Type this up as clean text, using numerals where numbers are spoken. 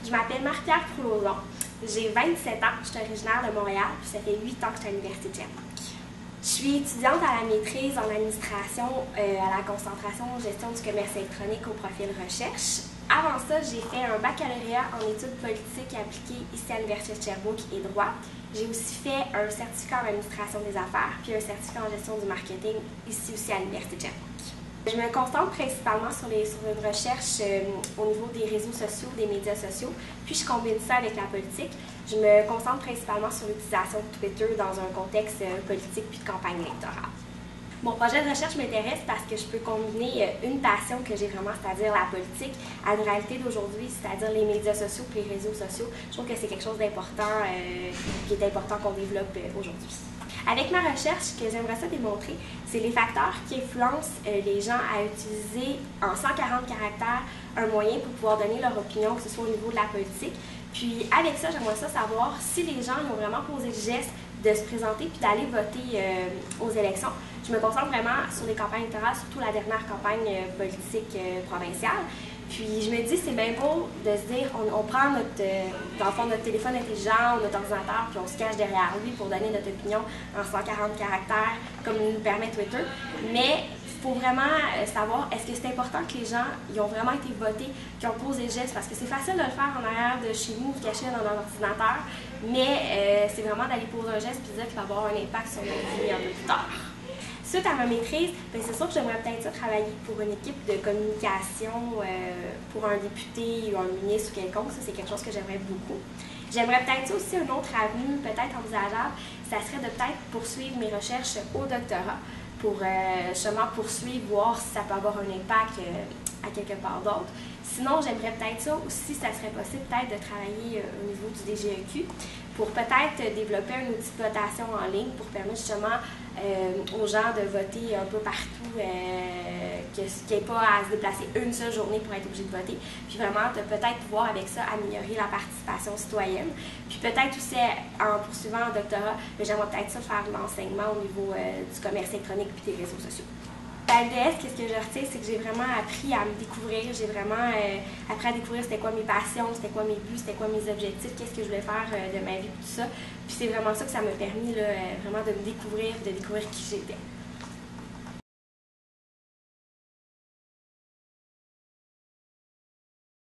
Je m'appelle Marie-Pierre Proulozon, j'ai 27 ans, je suis originaire de Montréal, puis ça fait 8 ans que je suis à l'Université de Sherbrooke. Je suis étudiante à la maîtrise en administration à la concentration gestion du commerce électronique au profil recherche. Avant ça, j'ai fait un baccalauréat en études politiques appliquées ici à l'Université de Sherbrooke et droit. J'ai aussi fait un certificat en administration des affaires puis un certificat en gestion du marketing ici aussi à l'Université de Sherbrooke. Je me concentre principalement sur une recherche au niveau des réseaux sociaux, des médias sociaux, puis je combine ça avec la politique. Je me concentre principalement sur l'utilisation de Twitter dans un contexte politique puis de campagne électorale. Mon projet de recherche m'intéresse parce que je peux combiner une passion que j'ai vraiment, c'est-à-dire la politique, à une réalité d'aujourd'hui, c'est-à-dire les médias sociaux et les réseaux sociaux. Je trouve que c'est quelque chose d'important, qui est important qu'on développe aujourd'hui. Avec ma recherche, ce que j'aimerais ça démontrer, c'est les facteurs qui influencent les gens à utiliser en 140 caractères un moyen pour pouvoir donner leur opinion, que ce soit au niveau de la politique. Puis avec ça, j'aimerais ça savoir si les gens ont vraiment posé le geste de se présenter puis d'aller voter aux élections. Je me concentre vraiment sur les campagnes électorales, surtout la dernière campagne politique provinciale. Puis je me dis, c'est bien beau de se dire, on prend dans le fond, notre téléphone intelligent, notre ordinateur, puis on se cache derrière lui pour donner notre opinion en 140 caractères, comme nous permet Twitter. Mais il faut vraiment savoir, est-ce que c'est important que les gens ils ont vraiment été votés, qui ont posé le geste, parce que c'est facile de le faire en arrière de chez nous, caché dans notre ordinateur, mais c'est vraiment d'aller poser un geste et dire qu'il va avoir un impact sur notre vie un peu plus tard. Suite à ma maîtrise, c'est sûr que j'aimerais peut-être ça travailler pour une équipe de communication, pour un député ou un ministre ou quelconque. Ça, c'est quelque chose que j'aimerais beaucoup. J'aimerais peut-être ça aussi, une autre avenue, peut-être envisageable, ça serait de peut-être poursuivre mes recherches au doctorat pour justement poursuivre, voir si ça peut avoir un impact à quelque part d'autre. Sinon, j'aimerais peut-être ça aussi, ça serait possible peut-être de travailler au niveau du DGEQ pour peut-être développer un outil de votation en ligne pour permettre justement aux gens de voter un peu partout, qu'il n'y ait pas à se déplacer une seule journée pour être obligé de voter. Puis vraiment, de peut-être pouvoir avec ça améliorer la participation citoyenne. Puis peut-être aussi, en poursuivant un doctorat, j'aimerais peut-être ça faire de l'enseignement au niveau du commerce électronique et des réseaux sociaux. À l'UDS, qu'est-ce que je retiens, c'est que j'ai vraiment appris à me découvrir, j'ai vraiment appris à découvrir c'était quoi mes passions, c'était quoi mes buts, c'était quoi mes objectifs, qu'est-ce que je voulais faire de ma vie, tout ça. Puis c'est vraiment ça que ça m'a permis là, vraiment de me découvrir, de découvrir qui j'étais.